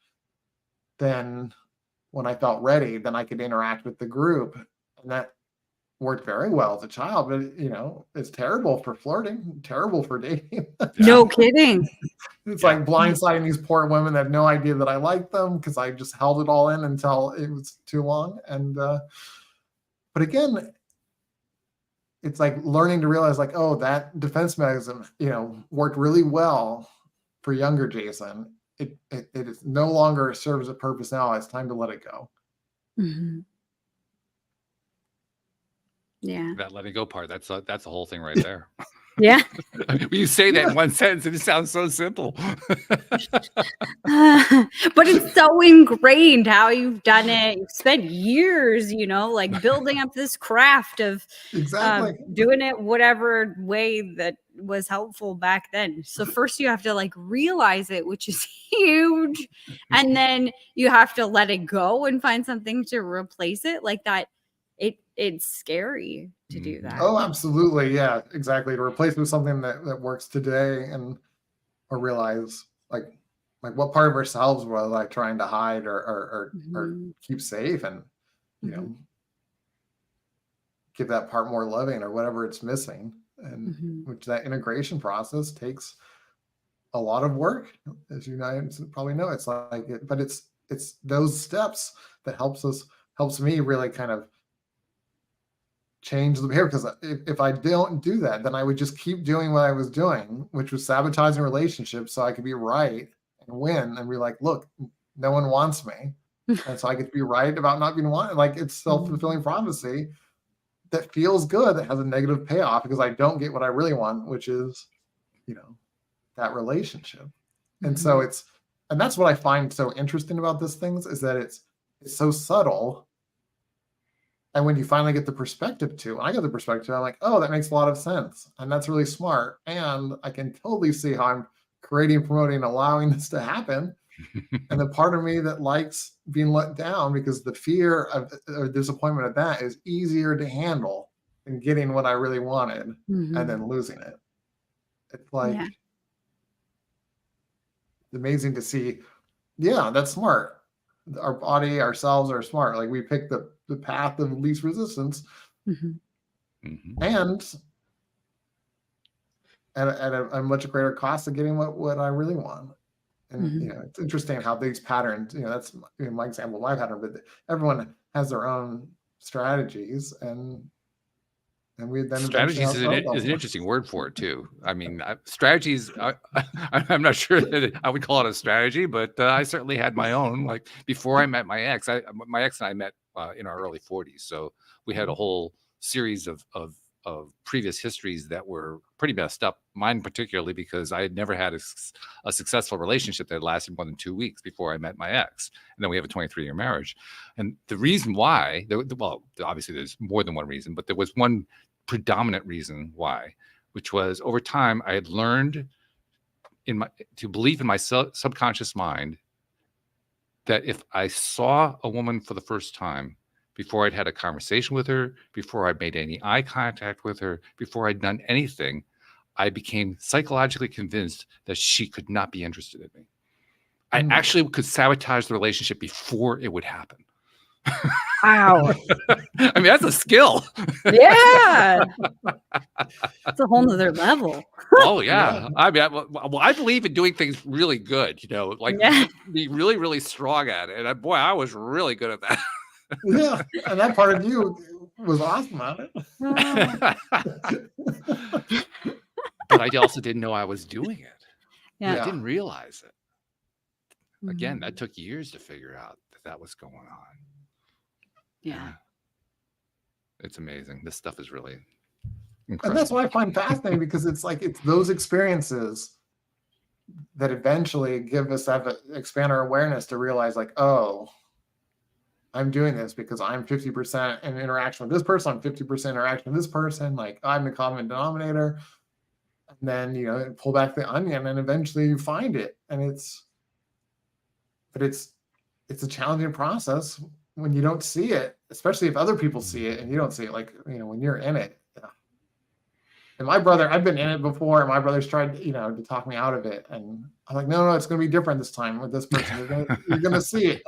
then when I felt ready, then I could interact with the group. And that worked very well as a child, but it's terrible for flirting, terrible for dating. No kidding. It's Yeah. like blindsiding these poor women that have no idea that I like them because I just held it all in until it was too long. And but again, it's like learning to realize like, oh, that defense mechanism, worked really well for younger Jason. It is no longer serves a purpose now. It's time to let it go. Mhm. Yeah. That letting go part, that's the whole thing right there. Yeah. You say that in one sentence and it sounds so simple. But it's so ingrained how you've done it. You've spent years, like building up this craft of Exactly. doing it whatever way that was helpful back then. So first you have to like realize it, which is huge. And then you have to let it go and find something to replace it like that. It's scary to do that. Oh, absolutely. Yeah, exactly. To replace it with something that works today, and or realize like what part of ourselves was I trying to hide or keep safe, and you know, give that part more loving or whatever it's missing. And which that integration process takes a lot of work, as you probably know. It's like it, but it's those steps that helps me really kind of change the behavior, because if I don't do that, then I would just keep doing what I was doing, which was sabotaging relationships so I could be right and win and be like, look, no one wants me. And so I get to be right about not being wanted. Like, it's self-fulfilling prophecy that feels good, that has a negative payoff because I don't get what I really want, which is, you know, that relationship. And so and that's what I find so interesting about these things, is that it's so subtle. And when you finally get the perspective to, I get the perspective, I'm like, oh, that makes a lot of sense. And that's really smart. And I can totally see how I'm creating, promoting, allowing this to happen. And the part of me that likes being let down, because the fear of or disappointment of that is easier to handle than getting what I really wanted and then losing it. It's like, it's amazing to see. Yeah, that's smart. Our body, ourselves are smart. Like, we pick the path of least resistance, and at a much greater cost of getting what I really want. And you know, it's interesting how these patterns, you know, that's my example, my pattern, but everyone has their own strategies, and we then strategies is an interesting word for it too. I mean, strategies, I'm not sure that I would call it a strategy, but I certainly had my own. Like, before I met my ex, my ex and I met in our early 40s, so we had a whole series of previous histories that were pretty messed up. Mine particularly, because I had never had a successful relationship that lasted more than 2 weeks before I met my ex. And then we have a 23-year marriage. And the reason why, well, obviously there's more than one reason, but there was one predominant reason why, which was, over time, I had learned to believe in my subconscious mind that if I saw a woman for the first time, before I'd had a conversation with her, before I'd made any eye contact with her, before I'd done anything, I became psychologically convinced that she could not be interested in me. I actually could sabotage the relationship before it would happen. Wow. I mean, that's a skill. Yeah. It's a whole nother level. Oh, yeah. I mean, I believe in doing things really good, you know, like be really, really strong at it. And boy, I was really good at that. Yeah, and that part of you was awesome at it. But I also didn't know I was doing it. Yeah. I didn't realize it. Again, that took years to figure out that was going on. Yeah. It's amazing. This stuff is really incredible. And that's what I find fascinating, because it's like, it's those experiences that eventually give us expand our awareness to realize, like, oh, I'm doing this because I'm 50% in interaction with this person, I'm 50% interaction with this person, like, I'm the common denominator. And then, you know, pull back the onion, and eventually you find it. And it's a challenging process when you don't see it, especially if other people see it and you don't see it. Like, you know, when you're in it. Yeah. And my brother, I've been in it before, and my brother's tried, you know, to talk me out of it. And I'm like, no, it's going to be different this time with this person. You're going to see it.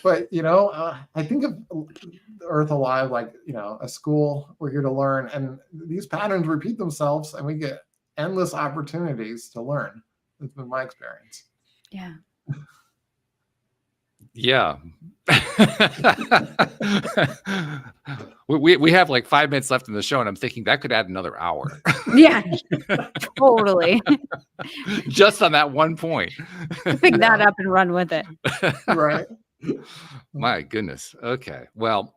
But, you know, I think of Earth Alive like, you know, a school. We're here to learn, and these patterns repeat themselves, and we get endless opportunities to learn. That's been my experience. Yeah. Yeah. we have like 5 minutes left in the show, and I'm thinking that could add another hour. Yeah, totally. Just on that one point. Pick that up and run with it. Right. My goodness. Okay. Well,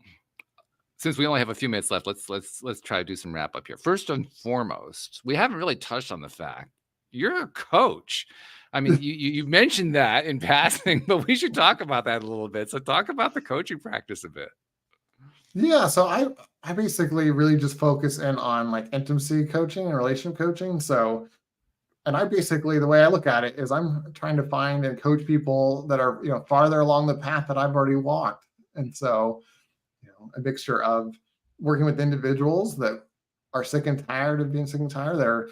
since we only have a few minutes left, let's try to do some wrap up here. First and foremost, we haven't really touched on the fact you're a coach. I mean, you mentioned that in passing, but we should talk about that a little bit. So talk about the coaching practice a bit. Yeah, so I basically really just focus in on like intimacy coaching and relationship coaching. So, and I basically, the way I look at it is I'm trying to find and coach people that are, farther along the path that I've already walked. And so, a mixture of working with individuals that are sick and tired of being sick and tired. They're,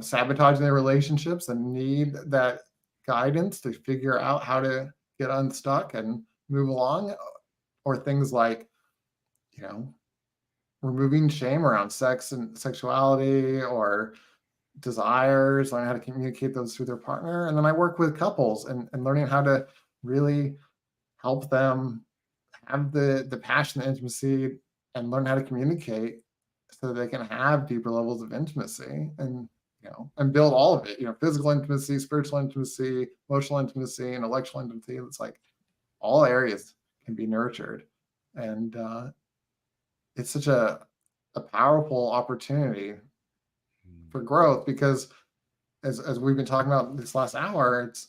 sabotaging their relationships and need that guidance to figure out how to get unstuck and move along. Or things like, you know, removing shame around sex and sexuality or desires, learning how to communicate those through their partner. And then I work with couples and learning how to really help them have the passion, the intimacy, and learn how to communicate so that they can have deeper levels of intimacy and and build all of it, physical intimacy, spiritual intimacy, emotional intimacy, and intellectual intimacy. It's like all areas can be nurtured. And it's such a powerful opportunity for growth because as we've been talking about this last hour, it's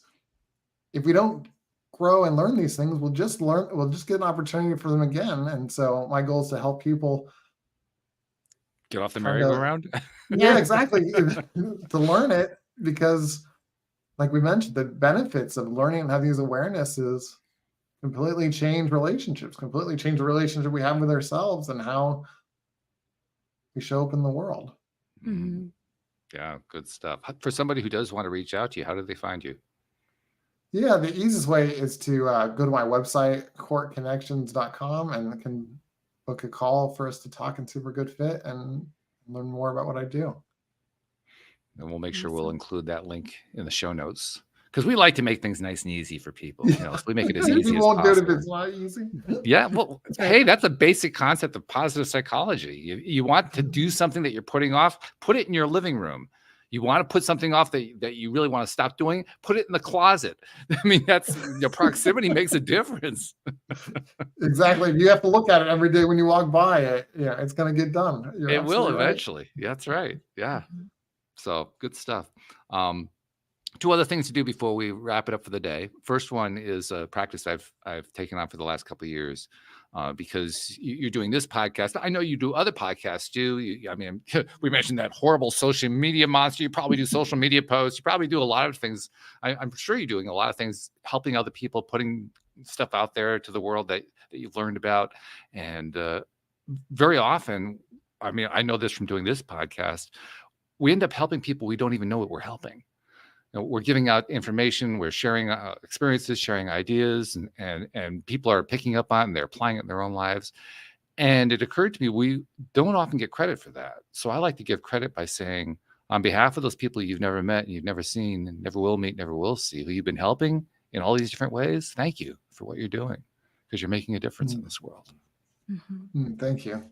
if we don't grow and learn these things, we'll just get an opportunity for them again. And so my goal is to help people get off the merry-go-round. Yeah, exactly. To learn it, because like we mentioned, the benefits of learning and having these awarenesses completely change relationships, completely change the relationship we have with ourselves and how we show up in the world. Mm-hmm. Yeah, good stuff. For somebody who does want to reach out to you, how do they find you? Yeah, the easiest way is to go to my website, courtconnections.com, and can book a call for us to talk and see if we're a good fit and learn more about what I do. And we'll make sure we'll include that link in the show notes because we like to make things nice and easy for people. So we make it as easy as won't possible. Do it if it's not easy. Yeah, well, hey, that's a basic concept of positive psychology. You want to do something that you're putting off, put it in your living room. You want to put something off that you really want to stop doing, put it in the closet. I mean, that's your proximity makes a difference. Exactly. You have to look at it every day when you walk by it. Yeah, it's going to get done. It will eventually. Right. That's right. Yeah. So good stuff. Two other things to do before we wrap it up for the day. First one is a practice I've taken on for the last couple of years because you're doing this podcast. I know you do other podcasts too. We mentioned that horrible social media monster. You probably do social media posts. You probably do a lot of things. I'm sure you're doing a lot of things, helping other people, putting stuff out there to the world that you've learned about. And very often, I know this from doing this podcast, we end up helping people we don't even know what we're helping. We're giving out information, we're sharing experiences, sharing ideas, and people are picking up on it and they're applying it in their own lives. And it occurred to me, we don't often get credit for that. So I like to give credit by saying, on behalf of those people you've never met and you've never seen and never will meet, never will see, who you've been helping in all these different ways, thank you for what you're doing because you're making a difference in this world. Thank you.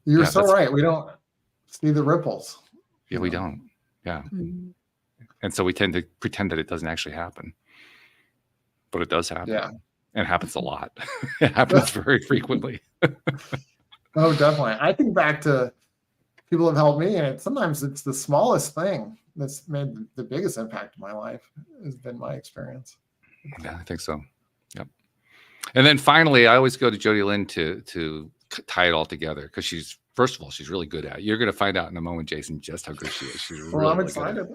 You're so right. We don't see the ripples. Yeah, we don't. Yeah. And so we tend to pretend that it doesn't actually happen. But it does happen. Yeah. And it happens a lot. It happens very frequently. Oh, definitely. I think back to people have helped me, and sometimes it's the smallest thing that's made the biggest impact in my life, has been my experience. Yeah, I think so. Yep. And then finally, I always go to Jody Lynn to tie it all together because first of all, she's really good at it. You're going to find out in a moment, Jason, just how good she is. She's really, I'm excited.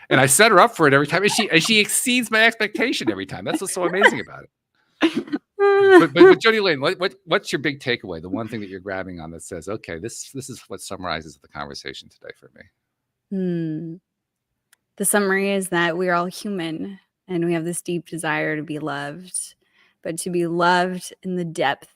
And I set her up for it every time. And she exceeds my expectation every time. That's what's so amazing about it. But Jody Lynn, what's your big takeaway? The one thing that you're grabbing on that says, okay, this is what summarizes the conversation today for me. The summary is that we're all human and we have this deep desire to be loved, but to be loved in the depth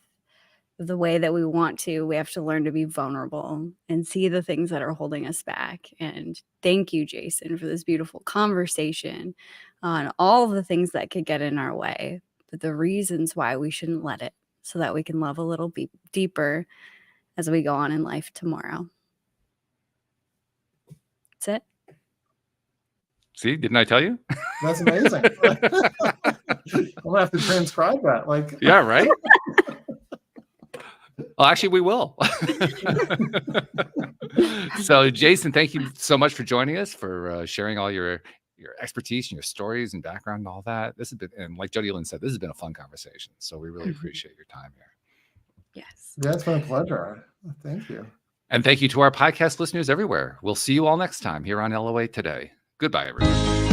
the way that we want to, we have to learn to be vulnerable and see the things that are holding us back. And thank you, Jason, for this beautiful conversation on all the things that could get in our way, but the reasons why we shouldn't let it, so that we can love a little deeper as we go on in life tomorrow. That's it. See, didn't I tell you? That's amazing. I'm gonna have to transcribe that. Yeah, right. Well, actually, we will. So, Jason, thank you so much for joining us, for sharing all your expertise and your stories and background and all that. This has been, and like Jody Lynn said, this has been a fun conversation. So we really appreciate your time here. Yes. Yeah, it's been a pleasure. Thank you. And thank you to our podcast listeners everywhere. We'll see you all next time here on LOA Today. Goodbye, everyone.